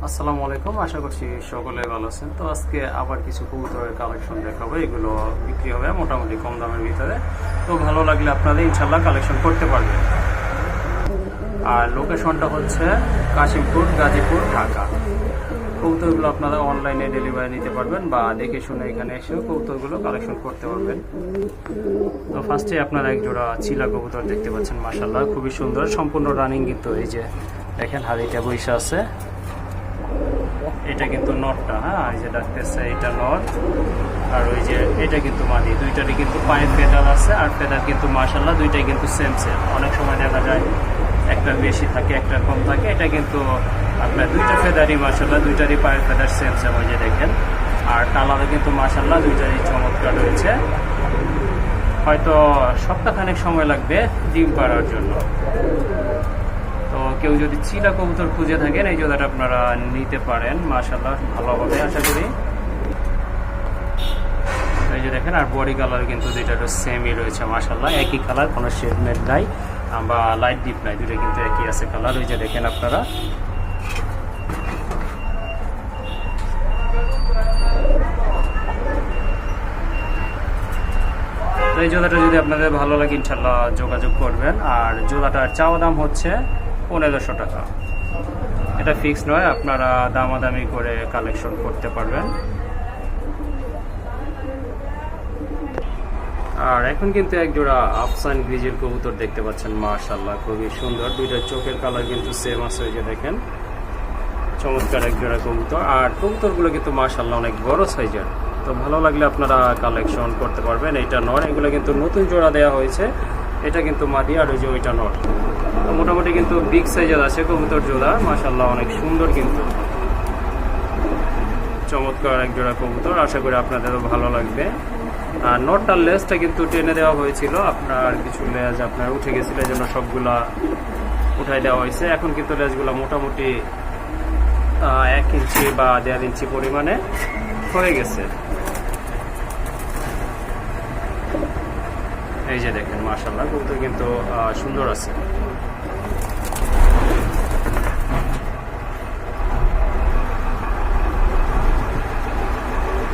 আসসালামু আলাইকুম, আশা করছি সকলে ভালো আছেন। তো আজকে আবার কিছু কবুতরের কালেকশন দেখাবো। এগুলো বিক্রি হবে মোটামুটি কম দামের ভিতরে। তো ভালো লাগলে আপনাদের ইনশাল্লাহ কালেকশন করতে পারবেন। আর লোকেশনটা হচ্ছে কাশিমপুর, গাজীপুর, ঢাকা। কবুতরগুলো আপনারা অনলাইনে ডেলিভারি নিতে পারবেন বা দেখে শুনে এখানে এসেও কবুতরগুলো কালেকশন করতে পারবেন। তো ফার্স্টে আপনারা এক জোড়া চিলা কবুতর দেখতে পাচ্ছেন, মাশাআল্লাহ খুবই সুন্দর, সম্পূর্ণ রানিং। কিন্তু এই যে দেখেন হাড়িটা বইসা আছে। এটা কিন্তু নটটা, হ্যাঁ এই যে ডাকতেছে এটা নট। আর ওই যে এটা কিন্তু মাদি, দুইটারই কিন্তু পায়ে ফেদার আছে। আর ফেদার কিন্তু মাশাআল্লাহ দুইটাই কিন্তু সেম সেম। অনেক সময় দেখা যায় একটা বেশি থাকে একটা কম থাকে, এটা কিন্তু আপনার দুইটা ফেদারই মাশাআল্লাহ, দুইটারই পায়ের ফেদার সেম সেম। ওই যে দেখেন। আর কালারও কিন্তু মাশাআল্লাহ দুইটারই চমৎকার রয়েছে। হয়তো সপ্তাহখানেক সময় লাগবে ডিম পাড়ার জন্য। তো কেউ যদি চিলা কবুতর খুঁজে থাকেন এই জোড়াটা আপনারা নিতে পারেন, মাশাআল্লাহ ভালো হবে আশা করি। এই যে দেখেন, আর বডি কালার কিন্তু দুইটা সেমই রয়েছে মাশাআল্লাহ, একই কালার, কোনো শেড মেড নাই বা লাইট ডিপ নাই, দুটো কিন্তু একই আছে কালার। ওই যে দেখেন আপনারা। তো এই জোড়াটা যদি আপনাদের ভালো লাগে ইনশাল্লাহ যোগাযোগ করবেন। আর জোড়াটার চাওয়া দাম হচ্ছে 1500 টাকা। এটা ফিক্স নয়, আপনারা দামাদামি করে কালেকশন করতে পারবেন। আর এখন কিন্তু এক জোড়া আফসান গ্রিজেল কবুতর দেখতে পাচ্ছেন, মাশাআল্লাহ খুবই সুন্দর। দুইটার চোখের কালার কিন্তু সেম আছে। ওই যে দেখেন, চমৎকার এক জোড়া কবুতর। আর কবুতরগুলো কিন্তু মাশাআল্লাহ অনেক বড় সাইজের। তো ভালো লাগলে আপনারা কালেকশন করতে পারবেন। এইটা নর, এগুলো কিন্তু নতুন জোড়া দেওয়া হয়েছে। এটা কিন্তু মাদি, আর ওই যে ওইটা নর। তো মোটামুটি কিন্তু বিগ সাইজের আছে কবুতর জোড়া, মাশাআল্লাহ অনেক সুন্দর কিন্তু। চমৎকার এক জোড়া কবুতর, আশা করি আপনাদেরও ভালো লাগবে। আর নটটার লেজটা কিন্তু টেনে দেওয়া হয়েছিল, আপনার কিছু লেজ আপনার উঠে গেছিল, এই জন্য সবগুলা উঠাই দেওয়া হয়েছে। এখন কিন্তু লেজগুলো মোটামুটি 1 ইঞ্চি বা 1.5 ইঞ্চি পরিমাণে হয়ে গেছে। এই যে দেখেন মাশাআল্লাহ কবুতর কিন্তু সুন্দর আছে।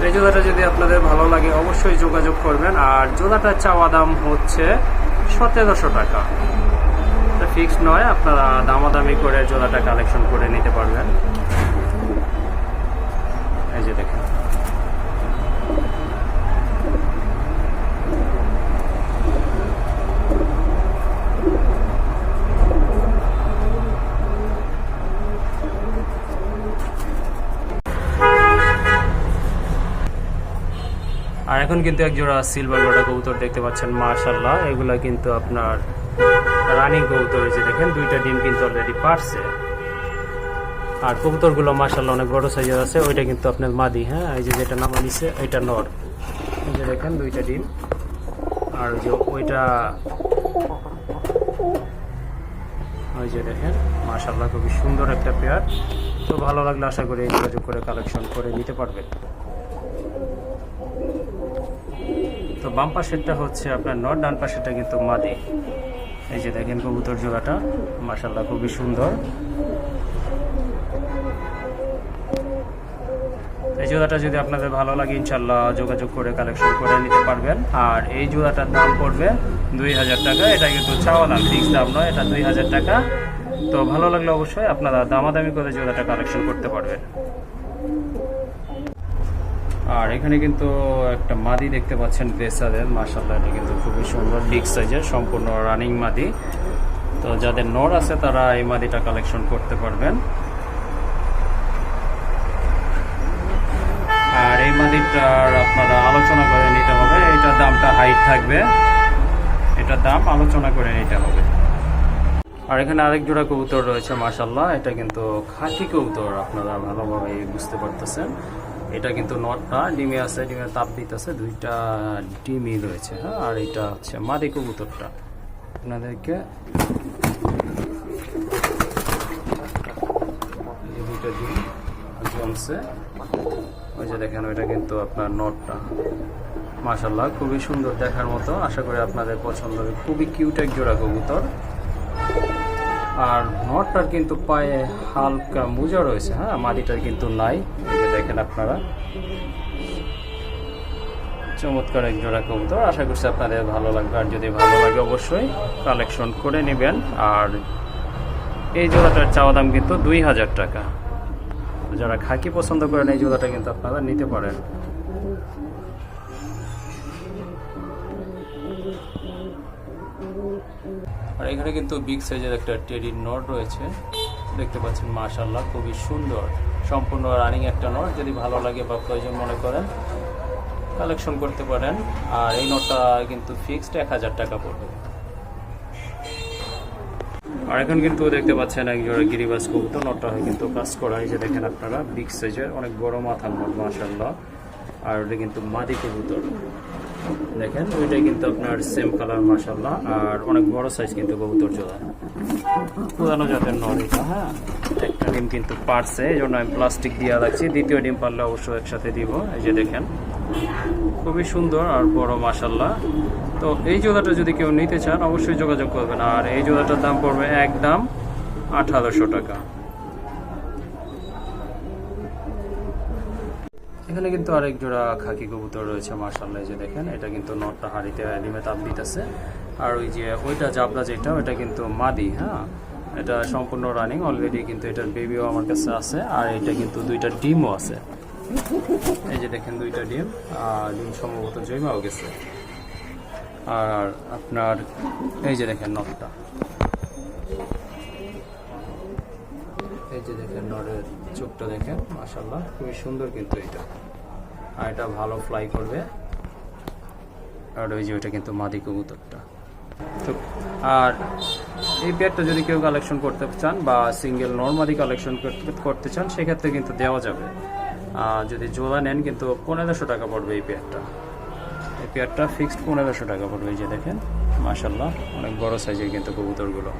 এই জোড়াটা যদি আপনাদের ভালো লাগে অবশ্যই যোগাযোগ করবেন। আর জোড়াটার চাওয়া দাম হচ্ছে 1700 টাকা। এটা ফিক্স নয়, আপনারা দামাদামি করে জোড়াটা কালেকশন করে নিতে পারবেন। এই যে দেখেন। আর এখন কিন্তু এক জোড়া সিলভার গোল্ডা কবুতর দেখতে পাচ্ছেন, মাশাআল্লাহ এগুলা কিন্তু আপনার রানিং কবুতর। যে দেখেন দুইটা ডিম কিন্তু অলরেডি পারছে। আর কবুতরগুলো মাশাআল্লাহ অনেক বড় সাইজের আছে। ওইটা কিন্তু আপনার মাদি, হ্যাঁ এই যে যেটা নামা নিছে ওইটা নর। এই যে দেখেন দুইটা ডিম। আর ওই যে ওইটা, ওই যে দেখেন মাশাআল্লাহ খুবই সুন্দর একটা পেয়ার। তো ভালো লাগলে আশা করি যোগাযোগ করে কালেকশন করে নিতে পারবেন। তো বাম পাশেরটা হচ্ছে আপনার নর, ডান পাশেরটা কিন্তু মাদি। এই যে দেখেন কবুতর জোড়াটা মাশাআল্লাহ খুবই সুন্দর। এই জোড়াটা যদি আপনাদের ভালো লাগে ইনশাআল্লাহ যোগাযোগ করে কালেকশন করে নিতে পারবেন। আর এই জোড়াটার দাম পড়বে 2000 টাকা। এটা কিন্তু চাওয়া দাম, ফিক্স দাম নয়, এটা 2000 টাকা। তো ভালো লাগলে অবশ্যই আপনারা দামাদামি করে জোড়াটা কালেকশন করতে পারবেন। আর এখানে কিন্তু একটা মাদি দেখতে পাচ্ছেন বেসারের, মাশাআল্লাহ এটা কিন্তু খুবই সুন্দর, বিগ সাইজের, সম্পূর্ণ রানিং মাদি। তো যাদের নর আছে তারা এই মাদিটা কালেকশন করতে পারবেন। আর এই মাদিটার আপনারা আলোচনা করে নিতে হবে। এটার দামটা হাইট থাকবে, এটার দাম আলোচনা করে নিতে হবে। আর এখানে আরেক জোড়া কবুতর রয়েছে মাশাআল্লাহ, এটা কিন্তু খাকি কবুতর, আপনারা ভালোভাবে বুঝতে পারতেছেন। এটা কিন্তু নটটা ডিমে আছে, ডিমে তাপ দিতেছে, দুইটা ডিমই রয়েছে, হ্যাঁ। আর এটা হচ্ছে মাদি কবুতরটা। আপনাদেরকে দুইটা ডিম জমছে। ওই যে দেখেন ওইটা কিন্তু আপনার নটটা, মাশাআল্লাহ খুবই সুন্দর দেখার মতো। আশা করি আপনাদের পছন্দ হবে। খুবই কিউট এক জোড়া কবুতর। আর নটটার কিন্তু পায়ে হালকা মোজা রয়েছে, হ্যাঁ, মাদিটার কিন্তু নাই। এই যে দেখেন আপনারা, চমৎকার এক জোড়া কবুতর। আশা করছি আপনাদের ভালো লাগবে, আর যদি ভালো লাগে অবশ্যই কালেকশন করে নেবেন। আর এই জোড়াটার চাওয়া দাম কিন্তু 2000 টাকা। যারা খাকি পছন্দ করেন এই জোড়াটা কিন্তু আপনারা নিতে পারেন। আর এখানে কিন্তু বিগ সাইজের একটা টেডি নট রয়েছে, দেখতে পাচ্ছেন, মাশাআল্লাহ খুবই সুন্দর, সম্পূর্ণ রানিং একটা নট। যদি ভালো লাগে বা প্রয়োজন মনে করেন কালেকশন করতে পারেন। আর এই নটটা কিন্তু ফিক্সড 1000 টাকা পড়বে। আর এখন কিন্তু দেখতে পাচ্ছেন এক জোড়া গিরিবাজ কবুতর, নটটা হয় কিন্তু কাজ করা। এই যে দেখেন আপনারা, বিগ সাইজের অনেক বড় মাথার নট, মাশাআল্লাহ। আর ওটা কিন্তু মাদি কবুতর, দেখেন ওইটাই কিন্তু আপনার সেম কালার, মাশাআল্লাহ। আর অনেক বড় সাইজ কিন্তু কবুতর জোড়া, পুরানো জাতের নট এটা। হ্যাঁ, একটা ডিম কিন্তু পারছে, এই জন্য আমি প্লাস্টিক দিয়ে রাখছি। দ্বিতীয় ডিম পারলে অবশ্যই একসাথে দিব। এই যে দেখেন, খুবই সুন্দর আর বড়, মাশাআল্লাহ। তো এই জোড়াটা যদি কেউ নিতে চান অবশ্যই যোগাযোগ করবেন। আর এই জোড়াটার দাম পড়বে একদম 1800 টাকা। এখানে কিন্তু আরেক জোড়া খাকি কবুতর রয়েছে, মাশাআল্লাহ। এই যে দেখেন, এটা কিন্তু নটটা হাড়িতে ডিমে তাপ দিতেছে। আর ওই যে ওইটা জাবলা যেটা, ওইটা কিন্তু মাদি। হ্যাঁ, এটা সম্পূর্ণ রানিং অলরেডি, কিন্তু এটার বেবিও আমার কাছে আছে। আর এটা কিন্তু দুইটা ডিমও আছে। এই যে দেখেন দুইটা ডিম, আর ডিম সম্ভবত জৈমাও গেছে। আর আপনার এই যে দেখেন নটটা, এই যে দেখেন নটের চোখটা দেখেন, মাশাআল্লাহ খুবই সুন্দর কিন্তু এটা। আর এটা ভালো ফ্লাই করবে। আর ওই যে ওইটা কিন্তু মাদি কবুতরটা। তো আর এই পেয়ারটা যদি কেউ কালেকশন করতে চান বা সিঙ্গেল নর্মালি কালেকশন করতে চান সেক্ষেত্রে কিন্তু দেওয়া যাবে। যদি জোড়া নেন কিন্তু 1500 টাকা পড়বে এই পেয়ারটা। এই পেয়ারটা ফিক্সড 1500 টাকা পড়বে। এই যে দেখেন, মাশাআল্লাহ অনেক বড় সাইজের কিন্তু কবুতরগুলো।